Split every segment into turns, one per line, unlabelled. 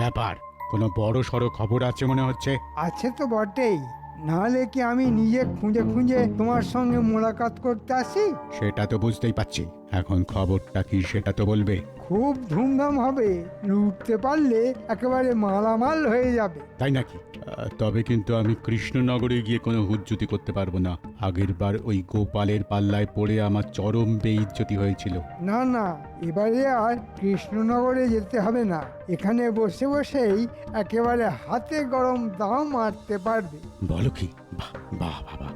ব্যাপার? কোনো বড় সড়ো খবর আছে মনে হচ্ছে।
আছে তো বটেই, নাহলে কি আমি নিজে খুঁজে খুঁজে তোমার সঙ্গে মোলাকাত করতে আসি?
সেটা তো বুঝতেই পারছি, এখন খবরটা কি সেটা তো বলবে।
খুব ধুমধাম হবে, লুটতে পারলে একেবারে মালামাল হয়ে যাবে।
তাই নাকি? তবে কিন্তু আমি কৃষ্ণনগরে গিয়ে কোনো হুজ্জুতি করতে পারবো না। আগের বার ওই গোপালের পাল্লায় পড়ে আমার চরম বেইজ্জতি হয়েছিল।
না না, এবারে আর কৃষ্ণনগরে যেতে হবে না, এখানে বসে বসেই একেবারে হাতে গরম দাম মারতে পারবে।
বলো কি? বাহ বাহ বাবা,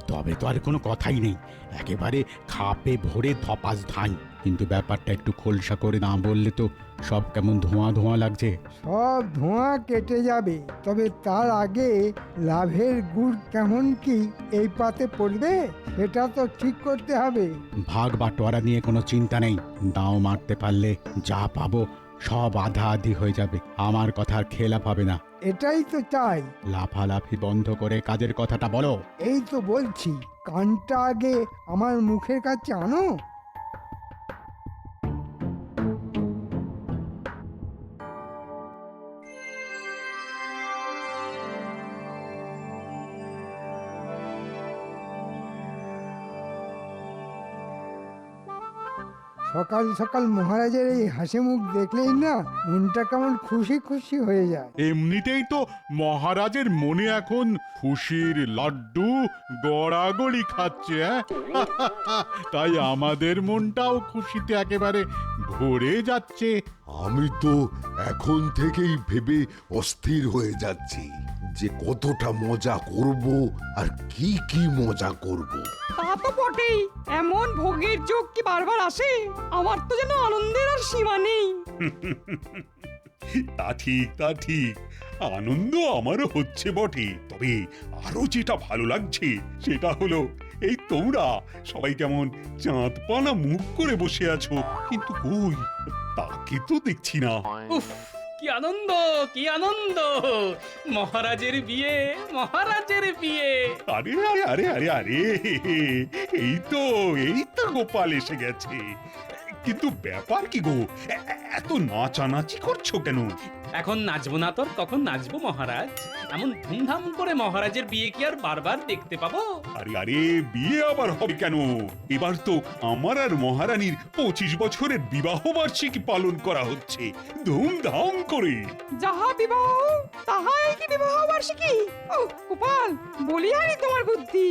তবে তো আর কোনো কথাই নেই, একেবারে খাপে ভরে ধপাস ধান। কিন্তু ব্যাপারটা একটু খোলসা করে না বললে তো সব কেমন ধোঁয়া ধোঁয়া লাগছে।
সব ধোঁয়া কেটে যাবে, তবে তার আগে লাভের গুড় কেমন কি এই পাতে পড়বে সেটা তো ঠিক করতে হবে।
ভাগ বাটোয়ারা নিয়ে কোনো চিন্তা নেই, দাও মারতে পারলে যা পাবো সব আধা আধি হয়ে যাবে। আমার কথার খেলাপ হবে না।
এটাই তো চাই।
লাফালাফি বন্ধ করে কাজের কথাটা বলো।
এই তো বলছি, কানটা আগে আমার মুখের কাছে আনো। সকাল সকাল মহারাজের এই হাসি মুখ দেখলেই না মনটা কেমন খুশি খুশি হয়ে যায়।
এমনিতেই তো মহারাজের মনে এখন খুশির লাড্ডু গড়াগড়ি খাচ্ছে, তাই আমাদের মনটাও খুশিতে একেবারে ভরে যাচ্ছে।
আমি তো এখন থেকেই ভেবে অস্থির হয়ে যাচ্ছি যে কতটা মজা করব আর কি কি মজা করব।
তা তো বটেই, এমন ভোগের যোগ কি বারবার আসে? আমার তো যেন আনন্দের আর সীমা নেই।
তা ঠিক, তা ঠিক, আনন্দ আমারও হচ্ছে বটে। তবে আরো যেটা ভালো লাগছে সেটা হলো এই তোমরা সবাই কেমন চাঁদ পানা মুখ করে বসে আছো, কিন্তু কই তাকে তো দেখছি না।
উফ, কি আনন্দ, কি আনন্দ! মহারাজের বিয়ে, মহারাজের বিয়ে!
আরে আরে আরে আরে আরে, এই তো গোপাল এসে গেছে। কিন্তু ব্যাপার কি গো, এত নাচানাচি করছো কেন?
এখন নাচবো না তোর কখন নাচবো মহারাজ? এমন ধুমধাম করে মহারাজের বিয়ে কি আর বারবার দেখতে পাবো?
আরে আরে, বিয়ে আবার হবে কেন? এবার তো আমার আর মহারানীর 25 বছরের বিবাহ বার্ষিকী পালন করা হচ্ছে ধুমধাম করে।
যাহা বিবাহ তাহাই কি বিবাহ বার্ষিকী? ও গোপাল, বলি আনি তোমার বুদ্ধি।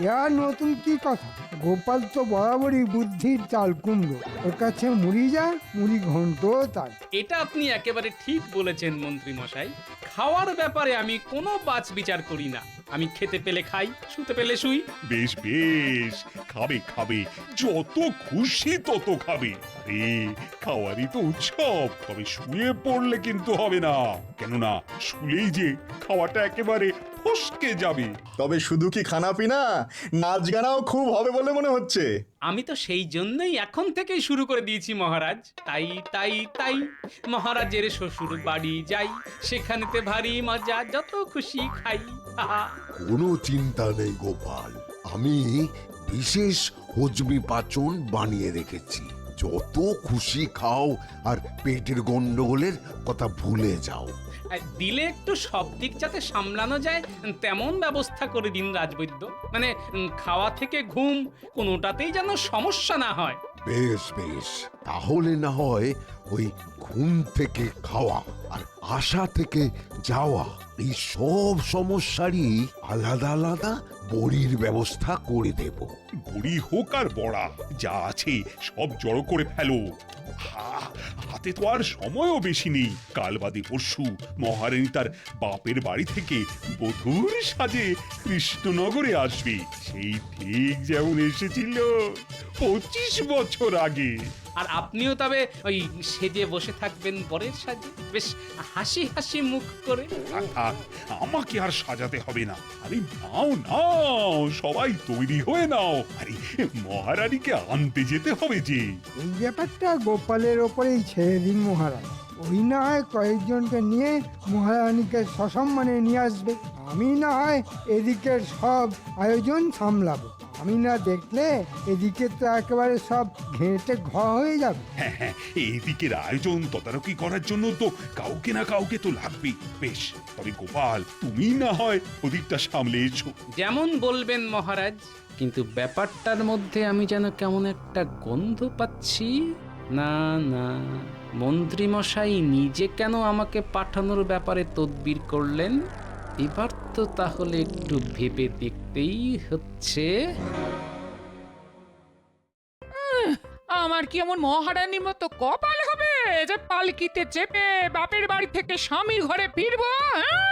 ইয়ার নতুন কি কথা? গোপাল তো বরাবরই বুদ্ধির চাল কুমড়ো, ওর কাছে মুড়ি যা মুড়ি ঘন্ট তার।
এটা আপনি একেবারে ঠিক বলেছেন মন্ত্রী মশাই। খাওয়ার ব্যাপারে আমি কোনো বাছ বিচার করি না। আমি খেতে পেলে খাই, শুতে পেলে শুই।
বেশ বেশ, খাবে খাবে, যত খুশি তত খাবে। আরে খাওয়ারই তো উৎসব, তবে শুয়ে পড়লে কিন্তু হবে না, কেননা শুলেই যে খাওয়াটা একেবারে ফসকে যাবে।
তবে শুধু কি খানা পিনা, নাচ গানাও খুব হবে বলে মনে হচ্ছে।
আমি তো সেই জন্যই এখন থেকেই শুরু করে দিয়েছি মহারাজ। তাই তাই তাই মহারাজের শ্বশুর বাড়ি যাই, সেখানেতে ভারী মজা, যত খুশি খাই। আহা!
কোনো চিন্তা নেই গোপাল, আমি বিশেষ হজমি পাচন বানিয়ে রেখেছি। যত খুশি খাও আর পেটের গন্ডগোলের কথা ভুলে যাও।
আর দিলে একটু সব দিক যাতে সামলানো যায় তেমন ব্যবস্থা করে দিন রাজবৈদ্য। মানে খাওয়া থেকে ঘুম কোনোটাতেই যেন সমস্যা না হয়।
বেশ বেশ, তাহলে না হয় ওই ঘুম থেকে খাওয়া আর আশা থেকে যাওয়া, এই সব সমস্যারই আলাদা আলাদা বড়ির ব্যবস্থা করে দেব।
বড়ি হোক আর বড়া, যা আছে সব জড়ো করে ফেলো। হাতে তো আর সময়ও বেশি নেই। কাল বাদে পরশু মহারানী তার বাপের বাড়ি থেকে বধূর সাজে কৃষ্ণনগরে আসবে, সেই ঠিক যেমন এসেছিল 25 বছর আগে।
আর আপনিও তবে ওই সেজে বসে থাকবেন বরের সাজে, বেশ হাসি হাসি মুখ করে।
থাক, আমাকে আর সাজাতে হবে না। আরে নাও নাও, সবাই তৈরি হয়ে নাও। আরে মহারানীকে আনতে যেতে হবে যে।
এই ব্যাপারটা গোপালের ওপরেই ছেড়ে দিন মহারাজ। ওই না হয় কয়েকজনকে নিয়ে মহারানীকে সসম্মানে নিয়ে আসবে, আমি না হয় এদিকের সব আয়োজন সামলাবো। আমি না দেখলে এদিকে তো একেবারে সব ঘেঁটে ঘ হয়ে যাবে।
হ্যাঁ হ্যাঁ, এইদিকের আয়োজন তদারকি করার জন্য তো কাউকে না কাউকে তো লাগবেই। বেশ, তবে গোপাল তুমি না হয় ওদিকটা সামলে এসো।
যেমন বলবেন মহারাজ, কিন্তু ব্যাপারটার মধ্যে আমি যেন কেমন একটা গন্ধ পাচ্ছি। না না, মন্ত্রী মশাই নিজে কেন আমাকে পাঠানোর ব্যাপারে তদবির করলেন? এবার তো তাহলে একটু ভেবে দেখতেই হচ্ছে।
আমার কি এমন মহারানীর মতো কপাল হবে যে পালকিতে চেপে বাপের বাড়ি থেকে স্বামীর ঘরে ফিরবো? হ্যাঁ?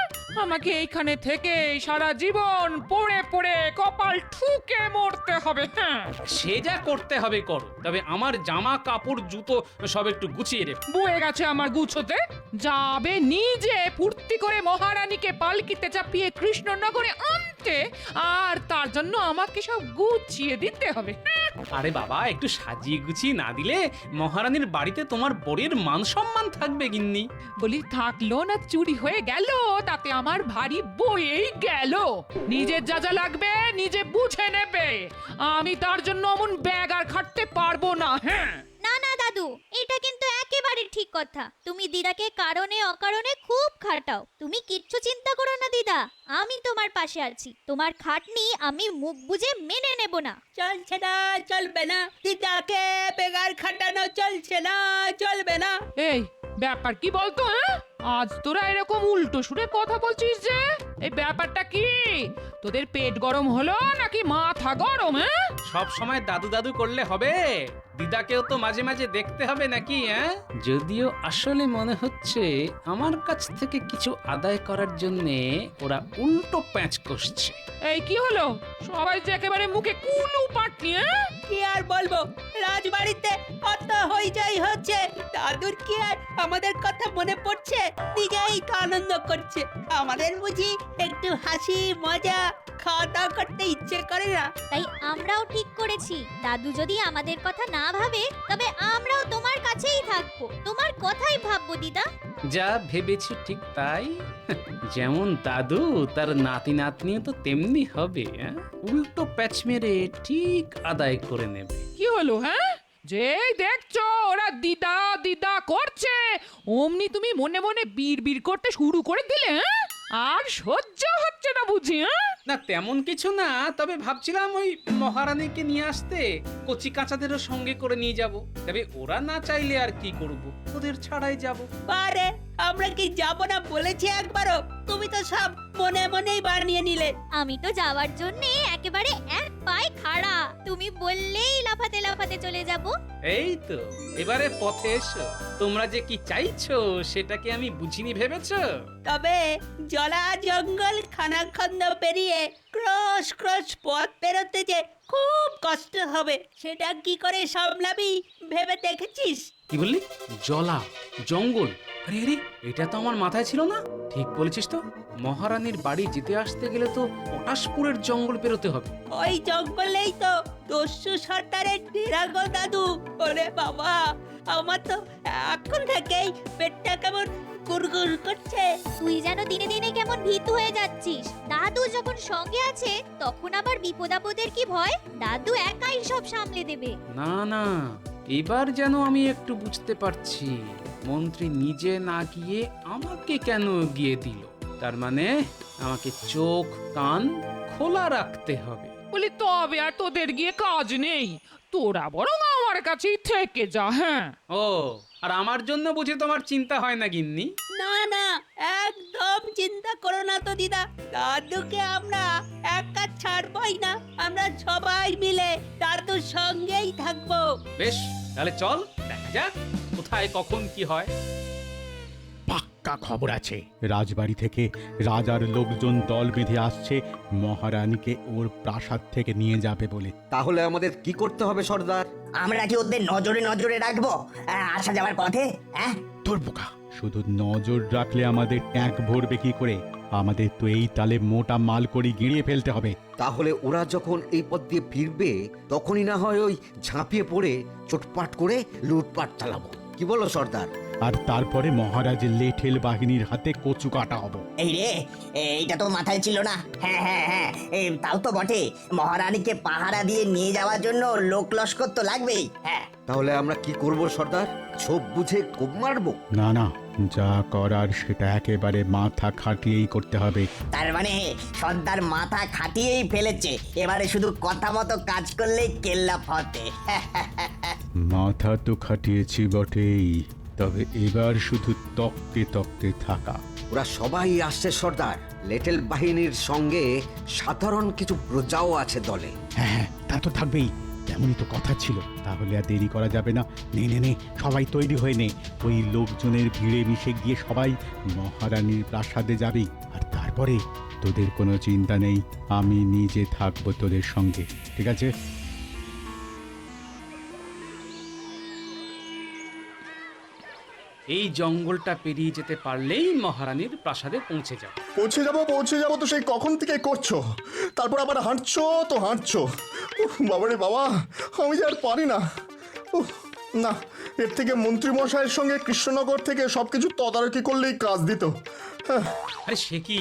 আমাকে এইখানে থেকে সারা জীবন পড়ে পড়ে কপাল ঠুকে মরতে হবে। হ্যাঁ,
সে যা করতে হবে করো, তবে আমার জামা কাপড় জুতো সব একটু গুছিয়ে রেখো।
বয়ে গেছে আমার গুছোতে। যাবে নিজে ফুর্তি করে মহারানীকে পালকিতে চাপিয়ে কৃষ্ণনগরে আনতে, আর তার জন্য আমাকে সব গুছিয়ে দিতে হবে। হ্যাঁ,
আরে বাবা, একটু সাজিয়ে গুছিয়ে না দিলে মহারানীর বাড়িতে তোমার বরের মান সম্মান থাকবে গিন্নি?
বলি থাকলো না চুরি হয়ে গেল, তাতে আমার ভারী বয়েই গেল। নিজের যা যা লাগবে নিজে বুঝে নেবে, আমি তার জন্য অমন ব্যাগ আর খাটতে পারবো না। হ্যাঁ,
না না দাদু, এটা কিন্তু একেবারে ঠিক কথা। তুমি দিদাকে কারণে অকারণে খুব খাটাও। তুমি কিচ্ছু চিন্তা করো না দিদা, আমি তোমার পাশে আছি। তোমার খাটনি আমি মুখ বুজে মেনে নেব না।
চলছে না, চলবে না, দিদাকে বেগার খাটানো চলছে না, চলবে না।
এই ব্যাপার কি বলতো? হ্যাঁ, আজ তোরা এরকম উল্টো সুরে কথা বলছিস যে? এই ব্যাপারটা কি? তোদের পেট গরম হলো নাকি মাথা গরম? হ্যাঁ,
সব সময় দাদু দাদু করলে হবে? দিদাকেও তো মাঝে মাঝে দেখতে হবে নাকি? হ্যাঁ, যদিও আসলে মনে হচ্ছে আমার কাছ থেকে কিছু আদায় করার জন্য ওরা উল্টো প্যাঁচ কষছে।
এই কি হলো? সবাই যে একেবারে মুখে কুলু পাটনি। হ্যাঁ,
কি আর বলবো, রাজবাড়িতে অত হইচই হচ্ছে, দাদুর কি আর আমাদের কথা মনে পড়ছে? নিজেই তো আনন্দ করছে, আমাদের বুঝি একটু হাসি মজা খাওয়া দাওয়া করতে ইচ্ছে করে না?
তাই আমরাও ঠিক করেছি, দাদু যদি আমাদের কথা না ভাবে তবে আমরাও তোমার কাছেই থাকবো, তোমার কথাই ভাববো দিদা।
যা ভেবেছি ঠিক তাই। যেমন দাদু, তার নাতি নাতনিও তো তেমনি হবে। হ্যাঁ? উল্টো প্যাচ মেরে ঠিক আদায় করে নেবে।
কি হলো? হ্যাঁ, যেই দেখছো ওরা দিদা দিদা করছে, অমনি তুমি মনে মনে বিড় করতে শুরু করে দিলে। হ্যাঁ, আর সহ্য হচ্ছে না বুঝি? হ্যাঁ,
না তেমন কিছু না, তবে ভাবছিলাম ওই মহারানীকে নিয়ে আসতে কচি কাঁচাদেরও সঙ্গে করে নিয়ে যাব। তবে ওরা না চাইলে আর কি করব, ওদের ছাড়াই যাব।
আরে আমরা কি যাব না বলেছি একবারও? তুমি তো সব মনে মনেই বানিয়ে নিলে।
আমি তো যাওয়ার জন্য একেবারে এক পায়ে খাড়া, তুমি বললেই লাফাতে লাফাতে চলে যাব।
এই তো এবারে পথে এসো। তোমরা যে কি চাইছো সেটাকে আমি বুঝিনি ভেবেছো?
তবে জলা জঙ্গল খানাখন্দ পেরিয়ে ক্রস ক্রস পথ পেরোতে যে খুব কষ্ট হবে, সেটা কি করে সামলাবি ভেবে দেখেছিস?
কি বললি? জলা জঙ্গল? আরে আরে, এটা তো আমার মাথায় ছিল না। ঠিক বলেছিস তো, মহারানীর বাড়ি যেতে আসতে গেলে তো পটাশপুরের জঙ্গল পেরোতে হবে।
ওই জঙ্গলেই তো দস্যু সর্দারের ডেরা গো দাদু। ওরে বাবা, আমার তো এখন থেকেই পেটটা কেমন গুড়গুড় করছে।
তুই যেন দিনে দিনে কেমন ভীতু হয়ে যাচ্ছিস। দাদু যখন সঙ্গে আছে তখন আবার বিপদ আপদের কি ভয়? দাদু একাই সব সামলে দেবে।
না না, এবার যেন আমি একটু বুঝতে পারছি, মন্ত্রী নিজে না গিয়ে আমাকে কেন গিয়ে দিল। তার মানে আমাকে চোখ কান খোলা রাখতে হবে।
বলি তবে আর তোদের গিয়ে কাজ নেই, তোরা বরং আমার কাছেই থেকে যা। হ্যাঁ,
ও, আর আমার জন্য বুঝি তোমার চিন্তা হয় না গিন্নি?
না না, একদম চিন্তা করো না তো দিদা, দাদুকে আমরা একা ছাড়বই না। আমরা সবাই মিলে দাদুর সঙ্গেই থাকবো।
বেশ, তাহলে চল দেখা যাক কোথায় কখন কি হয়।
পাক্কা খবর আছে, রাজবাড়ি থেকে রাজার লোকজন দল বেঁধে আসছে মহারানীকে ওর প্রাসাদ থেকে নিয়ে যাবে বলে।
তাহলে আমাদের কি করতে হবে সর্দার?
আমরা কি ওদের নজরে নজরে রাখবো আসা যাওয়ার পথে? হ্যাঁ,
তোর বোকা, শুধু নজর রাখলে আমাদের ট্যাঙ্ক ভরবে কি করে? আমাদের তো এই তালে মোটা মাল করে গিড়িয়ে ফেলতে হবে।
তাহলে ওরা যখন এই পথ দিয়ে ফিরবে তখনই না হয় ওই ঝাঁপিয়ে পড়ে চোটপাট করে লুটপাট চালাবো। কি বলো সর্দার?
আর তারপরে মহারাজের লেঠেল বাহিনীর হাতে কচু কাটা হব।
এই রে, এইটা তো মাথায় ছিল না। হ্যাঁ হ্যাঁ হ্যাঁ, তাও তো বটে, মহারানীকে পাহারা দিয়ে নিয়ে যাওয়ার জন্য লোক লস্কর তো লাগবেই। হ্যাঁ,
তাহলে আমরা কি করব সর্দার? ছোপ বুঝে কোপ মারবো?
না না, যা করার সেটা একেবারে মাথা খাটিয়েই করতে হবে।
তার মানে সর্দার মাথা খাটিয়েই ফেলেছে, এবারে শুধু কথা মতো কাজ করলেই কেল্লা ফতে।
মাথা তো খাটিয়েছি বটেই, তবে এবার শুধু তককে তককে থাকা।
ওরা সবাই আসছে সর্দার। লেটেল বাহিনীর সঙ্গে সাধারণ কিছু প্রজাও আছে দলে।
হ্যাঁ হ্যাঁ, তা তো থাকবেই, তেমনই তো কথা ছিল। তাহলে আর দেরি করা যাবে না। নে নে নে, সবাই তৈরি হয়ে নে। ওই লোকজনের ভিড়ে মিশে গিয়ে সবাই মহারানীর প্রাসাদে যাবে। আর তারপরে তোদের কোনো চিন্তা নেই, আমি নিজে থাকবো তোদের সঙ্গে, ঠিক আছে?
এই জঙ্গলটা পেরিয়ে যেতে পারলেই মহারানীর প্রাসাদে পৌঁছে যাব।
পৌঁছে যাবো তো সেই কখন থেকে করছো, তারপর আবার হাঁটছো তো হাঁটছো। বাবারে বাবা, আমি যে আর পারি না। না, এর থেকে মন্ত্রীমশাইয়ের সঙ্গে কৃষ্ণনগর থেকে সবকিছু তদারকি করলেই কাজ দিত। হ্যাঁ,
আরে সে কি,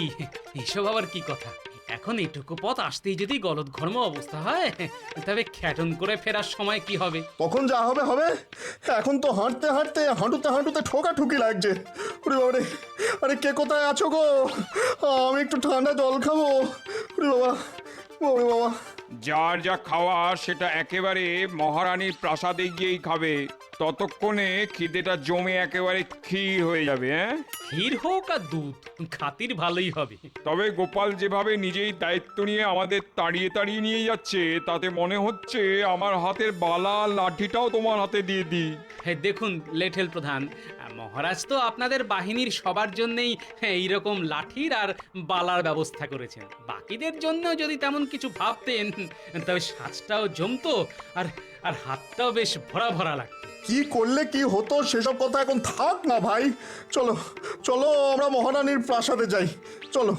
এসব আবার কি কথা? এখন এইটুকু পথ আসতেই যদি গলদঘর্ম অবস্থা হয়, তবে খ্যাটন করে ফেরার সময় কি হবে?
তখন যা হবে হবে। এখন তো হাঁটতে হাঁটতে হাঁটুতে ঠোকাঠুকি লাগছে। ওরে বাবারে, আরে কে কোথায় আছো গো? আমি একটু ঠান্ডা জল খাবো। ওরে বাবা, ওরে বাবা।
যার যা খাওয়া সেটা একেবারে মহারানীর প্রাসাদে গিয়েই খাবে। ততক্ষণে খিদেটা জমে একেবারে ক্ষীর হয়ে যাবে। হ্যাঁ,
ক্ষীর হোক আর দুধ, খাতির ভালোই হবে।
তবে গোপাল যেভাবে নিজেই দায়িত্ব নিয়ে আমাদের তাড়িয়ে তাড়িয়ে নিয়ে যাচ্ছে, তাতে মনে হচ্ছে আমার হাতের বালা লাঠিটাও তোমার হাতে দিয়ে দিই।
হ্যাঁ দেখুন লেঠেল প্রধান, মহারাজ তো আপনাদের বাহিনীর সবার জন্যই এইরকম লাঠির আর বালার ব্যবস্থা করেছেন। বাকিদের জন্য যদি তেমন কিছু ভাবতেন, তবে সাজটাও জমতো আর আর হাতটাও বেশ ভরা ভরা লাগতো।
কি করলে কি হতো সেসব কথা এখন থাক না ভাই। চলো চলো, আমরা মহারানীর প্রাসাদে যাই, চলো।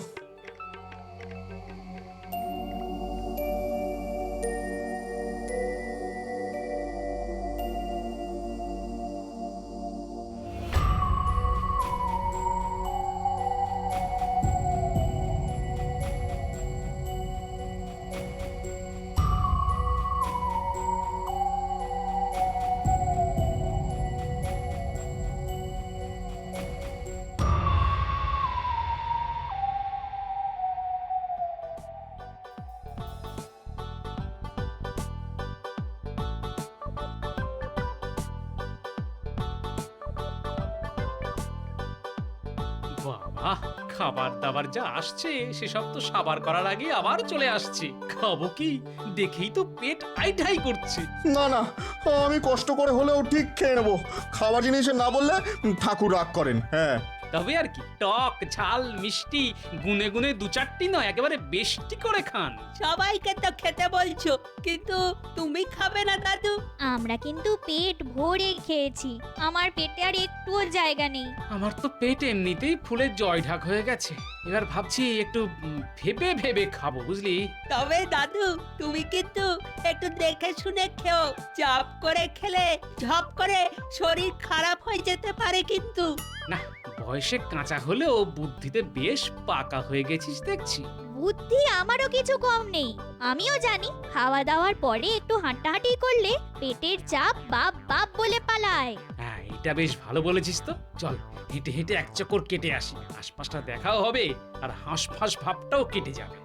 বাবা, খাবার দাবার যা আসছে সেসব তো সাবার করার আগে আবার চলে আসছে। খাবো কি, দেখেই তো পেট আইঢাই করছে।
না না, আমি কষ্ট করে হলেও ঠিক খেয়ে নেবো। খাওয়া জিনিসে না বললে ঠাকুর রাগ করেন। হ্যাঁ,
তবে আর কি, টক ঝাল মিষ্টি গুনে গুনে দু চারটি নয়, একেবারে বেশটি করে খান।
সবাইকে তো খেতে বলছো, কিন্তু তুমি খাবে না দাদু?
আমরা কিন্তু পেট ভরে খেয়েছি, আমার পেটে আর একটুও জায়গা নেই।
আমার তো পেট এমনিতেই ফুলের জয় ঢাক হয়ে গেছে। এবার ভাবছি একটু ভেবে ভেবে খাবো, বুঝলি?
তবে দাদু, তুমি কিন্তু একটু দেখে শুনে খেও। চাপ করে খেলে ঝপ করে শরীর খারাপ হয়ে যেতে পারে কিন্তু।
না, বয়সে কাঁচা হলেও বুদ্ধিতে বেশ পাকা হয়ে গেছিস দেখছি।
বুদ্ধি আমারও কিছু কম নেই। আমিও জানি খাওয়া দাওয়ার পরে একটু হাঁটাহাঁটি করলে পেটের চাপ বাপ বাপ বলে পালায়।
হ্যাঁ, এটা বেশ ভালো বলেছিস তো। চল হেঁটে হেঁটে এক চক্কর কেটে আসি, আশপাশটা দেখাও হবে আর হাঁসফাঁস ভাবটাও কেটে যাবে।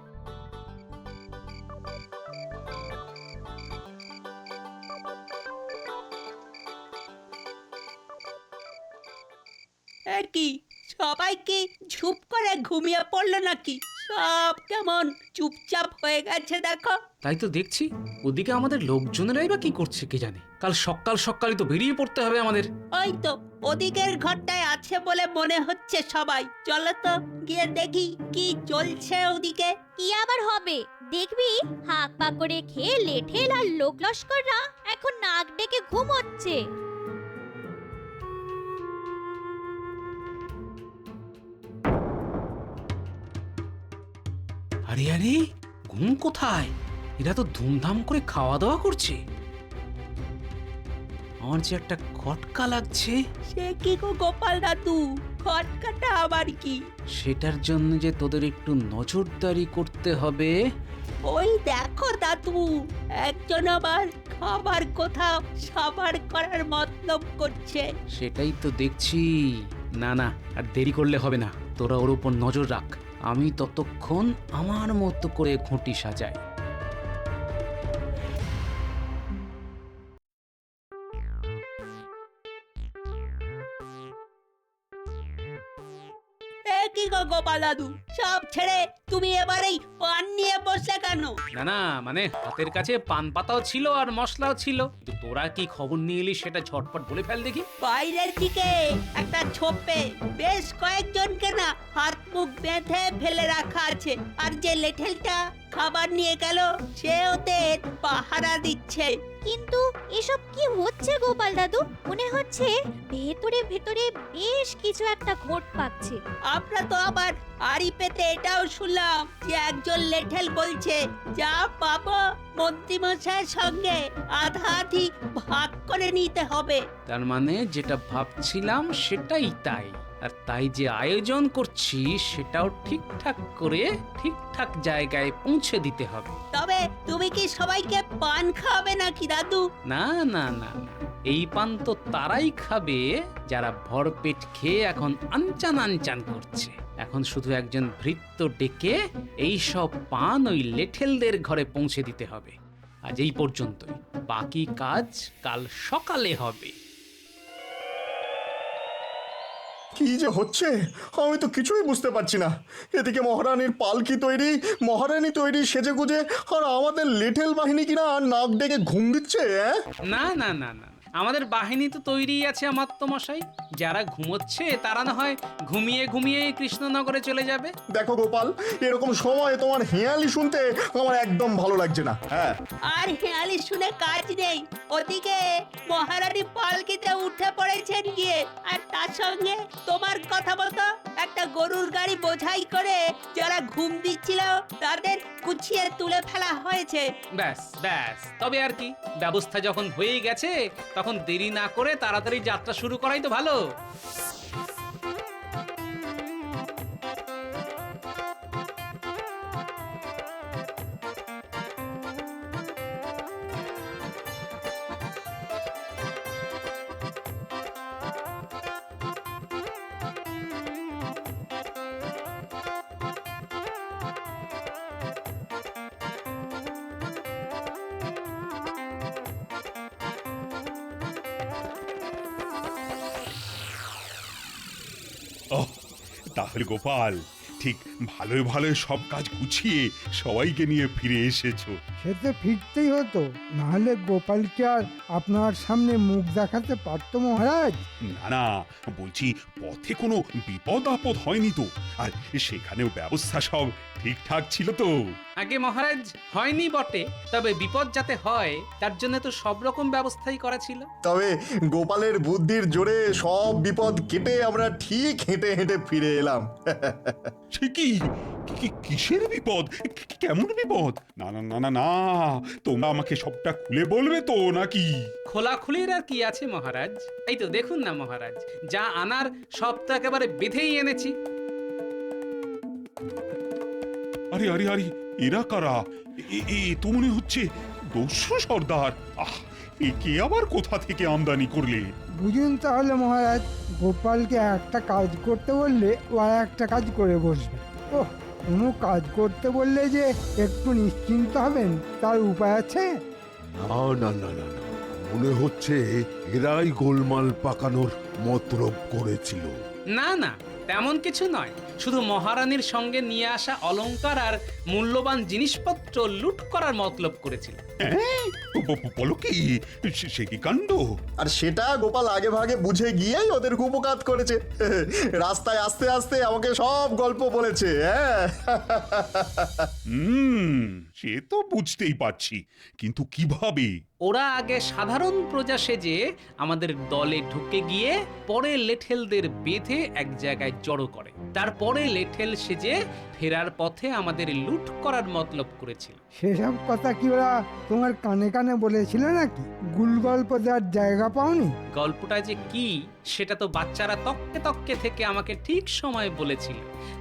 কি সবাই কি ঝুপ করে ঘুমিয়ে পড়লো নাকি? সব কেমন চুপচাপ হয়ে গেছে দেখো।
তাই তো দেখছি, ওদিকে আমাদের লোকজনেরাই বা কি করছে কে জানে। কাল সকাল সকালই তো বেরিয়ে পড়তে হবে আমাদের।
ওই তো ওদিকের ঘরটায় আছে বলে মনে হচ্ছে সবাই। চলো তো গিয়ে দেখি কি চলছে ওদিকে।
কি আবার হবে, দেখবি হাঁক পাক করে খেয়ে লেঠেল আর লোক লস্কররা এখন নাক ডেকে ঘুমোচ্ছে।
আরে আরে, ঘুম কোথায়? এরা তো ধুমধাম করে খাওয়া দাওয়া করছে। আমার যে একটা খটকা লাগছে।
সে কি গো গোপাল দাদু, খটকাটা আবার কি?
সেটার জন্য যে তোদের একটু নজরদারি করতে হবে।
ওই দেখো দাদু, একজন আবার খাবার কোথাও সাবার করার মতলব করছে।
সেটাই তো দেখছি। না না, আর দেরি করলে হবে না, তোরা ওর উপর নজর রাখ। আমি ততক্ষণ আমার মতো করে খুঁটি সাজাই।
এ কি গো গোপাল দাদু, সব ছেড়ে তুমি এবারেই পান নিয়ে বসলে কেন?
না না, মানে হাতের কাছে পান পাতাও ছিল আর মশলাও ছিল। কিন্তু তোরা কি খবর নিয়ে এলি সেটা ঝটপট বলে ফেল দেখি।
বাইরের দিকে একটা ছোপে বেশ কয়েকজনকে না হাত মুখ বেঁধে ফেলে রাখা আছে, আর যে লেঠেলটা খাবার নিয়ে গেল সে ওদের পাহারা দিচ্ছে।
কিন্তু এসব কি হচ্ছে গোপাল দাদু? মনে হচ্ছে ভেতরে ভেতরে বেশ কিছু একটা ঘোট পাচ্ছে।
আমরা তো আবার আড়ি পেতে এটাও শুনলাম যে একজন লেঠেল বলছে যা পাবো মন্ত্রীমশাইয়ের সঙ্গে আধা আধি ভাগ করে নিতে হবে।
তার মানে যেটা ভাবছিলাম সেটাই তাই। আর তাই যে আয়োজন করছি সেটাও ঠিকঠাক করে ঠিকঠাক জায়গায় পৌঁছে দিতে হবে।
তবে তুমি কি সবাইকে পান খাওয়াবে নাকি দাদু?
না না না না, এই পান তো তারাই খাবে যারা ভরপেট খেয়ে এখন আনচান আনচান করছে। এখন শুধু একজন ভৃত্য ডেকে এই সব পান ওই লেঠেলদের ঘরে পৌঁছে দিতে হবে। আজ এই পর্যন্তই, বাকি কাজ কাল সকালে হবে।
কি যে হচ্ছে আমি তো কিছুই বুঝতে পারছি না। এদিকে মহারানীর পালকি তৈরি, মহারানী তৈরি সেজে গুজে, আর আমাদের লিটল বাহিনী কিনা নাক ডেকে ঘুম দিচ্ছে।
না না না না, আমাদের বাহিনী তো তৈরি আছে মশাই। যারা ঘুমোচ্ছে তারা না হয় ঘুমিয়ে ঘুমিয়ে কৃষ্ণনগরে চলে যাবে।
দেখো গোপাল, এরকম সময় তোমার হেয়ালি শুনতে আমার একদম ভালো লাগছে না। হ্যাঁ,
আর হেয়ালি শুনে কাজ নেই। ওদিকে মহারানী পালকিতে উঠে পড়েছেন গিয়ে, আর তার সঙ্গে তোমার কথা মতো একটা গরুর গাড়ি বোঝাই করে যারা ঘুম দিচ্ছিল তাদের গুছিয়ে তুলে ফেলা হয়েছে।
ব্যাস ব্যাস, তবে আর কি, ব্যবস্থা যখন হয়ে গেছে তখন দেরি না করে তাড়াতাড়ি যাত্রা শুরু করাই তো ভালো।
ওহ, তাহলে গোপাল ঠিক ভালোই ভালোই সব কাজ গুছিয়ে সবাইকে নিয়ে ফিরে এসেছো।
সে তো ফিরতেই হতো, নাহলে গোপালকে আর আপনার সামনে মুখ দেখাতে পারতো মহারাজ?
না না, বলছি পথে কোনো বিপদ আপদ হয়নি তো? আর সেখানেও ব্যবস্থা সব ঠিকঠাক ছিল তো?
আগে মহারাজ, হয়নি বটে, তবে বিপদ যাতে হয় তার জন্য তো সব রকম ব্যবস্থাই করা ছিল।
তবে গোপালের বুদ্ধির জোরে সব বিপদ কেটে আমরা ঠিক হেঁটে হেঁটে ফিরে এলাম।
সে কি কিসের বিপদ? কেমন বিপদ? না না না না না, তোমরা আমাকে সবটা খুলে বলবে তো নাকি?
খোলাখুলির আর কি আছে মহারাজ? এই তো দেখুন না মহারাজ, যা আনার সব তো একেবারে বেঁধেই এনেছি।
আরে আরে আরে, এরা কারা? এ তো মনে হচ্ছে দস্যু সর্দার। আহ, একে আবার কোথা থেকে আমদানি করলে?
বুঝুন তাহলে মহারাজ, গোপালকে একটা কাজ করতে বললে ও আর একটা কাজ করে বসবে। ওহ, কোনো কাজ করতে বললে যে একটু নিশ্চিন্ত হবেন তার উপায় আছে?
না না না না না, মনে হচ্ছে এরাই গোলমাল পাকানোর মতলব করেছিল।
না না, তেমন কিছু নয়, শুধু মহারানীর সঙ্গে নিয়ে আসা অলংকার আর মূল্যবান জিনিসপত্র লুট করার মতলব করেছিল।
হ্যাঁ, বলো কি? সে কি কাণ্ড!
আর সেটা গোপাল আগে ভাগে বুঝে গিয়েই ওদের উপকাত করেছে। রাস্তায় আস্তে আস্তে আমাকে সব গল্প বলেছে। হ্যাঁ,
সে তো বুঝতেই পারছি, কিন্তু কিভাবে?
ওরা আগে সাধারণ প্রজা সেজে আমাদের দলে ঢুকে গিয়ে পরে লেঠেলদের বেঁধে এক জায়গায় জড়ো করে, তারপরে লেঠেল সেজে ফেরার পথে আমাদের লুট করার মতলব করেছিল।
সেসব কথা কি ওরা তোমার কানে কানে এখানে বলেছিল নাকি? গুল গল্প দেওয়ার জায়গা পাওনি?
গল্পটা যে কি সেটা তো বাচ্চারা তককে তককে থেকে আমাকে ঠিক সময় বলেছিল।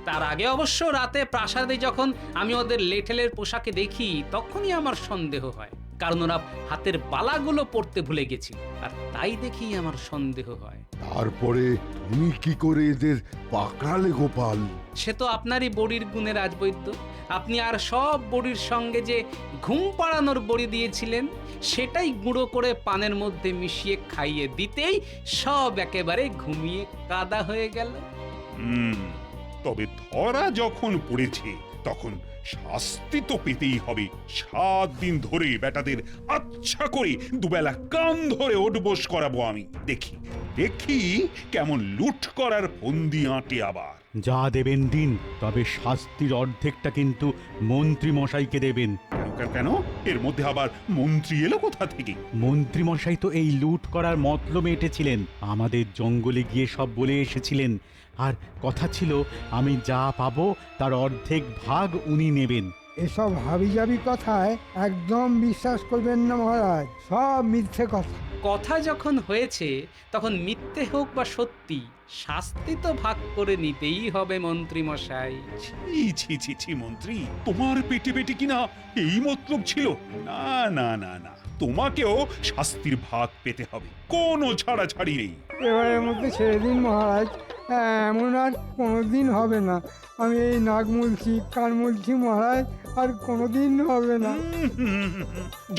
তার আগে অবশ্য রাতে প্রাসাদে যখন আমি ওদের লেঠেলের পোশাকে দেখি তখনই আমার সন্দেহ হয়, কারণ ওরা হাতের বালাগুলো পরতে ভুলে গেছিল, আর তাই দেখি আমার সন্দেহ হয়।
তারপরে তুমি কি করে এদের পাকড়ালে গোপাল?
সে তো আপনারই বড়ির গুণে রাজবৈদ্য। আপনি আর সব বড়ির সঙ্গে যে ঘুম পাড়ানোর বড়ি দিয়েছিলেন সেটাই গুঁড়ো করে পানের মধ্যে মিশিয়ে খাইয়ে দিতেই সব একেবারে ঘুমিয়ে কাদা হয়ে গেল।
তবে ধরা যখন পড়েছে তখন শাস্তি তো পেতেই হবে। 7 দিন ধরে বেটাদের আচ্ছা করে দুবেলা কান ধরে ওঠবোস করাবো আমি। দেখি দেখি কেমন লুট করার ফন্দি আঁটে আবার।
যা দেবেন দিন, তবে শাস্তির অর্ধেকটা কিন্তু মন্ত্রী মশাইকে দেবেন।
কেন? এর মধ্যে আবার মন্ত্রী এলো কোথা থেকে?
মন্ত্রী মশাই তো এই লুট করার মতলবে এঁটেছিলেন, আমাদের জঙ্গলে গিয়ে সব বলে এসেছিলেন। আর কথা ছিল আমি যা পাবো তার অর্ধেক ভাগ উনি নেবেন।
এসব হাবিজাবি কথায় একদম বিশ্বাস করবেন না মহারাজ, সব মিথ্যে কথা।
কথা যখন হয়েছে তখন মিথ্যে হোক বা সত্যি, শাস্তি তো ভাগ করে নিতেই হবে মন্ত্রী মশাই।
ছি ছি ছি ছি মন্ত্রী, তোমার পেটে পেটে কিনা এই মতলব ছিল? না না না না, তোমাকেও শাস্তির ভাগ পেতে হবে, কোনো ছাড়াছাড়ি নেই।
এবারের মধ্যে ছেড়ে দিন মহারাজ, এমন আর কোনোদিন হবে না। আমি এই নাক মুলছি, কান মুলছি মহারাজ, আর কোনোদিন হবে না।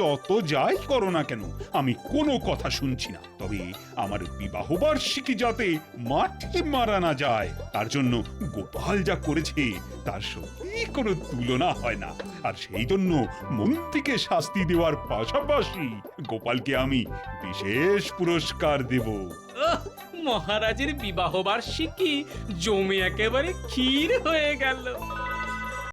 যত যাই করো না কেন আমি কোনো কথা শুনছি না। তবে আমার বিবাহ বার্ষিকী যাতে মাঠে মারা না যায় তার জন্য গোপাল যা করেছে তার সত্যি কোনো তুলনা হয় না। আর সেই জন্য মন্ত্রীকে শাস্তি দেওয়ার পাশাপাশি গোপালকে আমি বিশেষ পুরস্কার দেব।
মহারাজের বিবাহ বার্ষিকী জমে একেবারে ক্ষীর হয়ে গেল।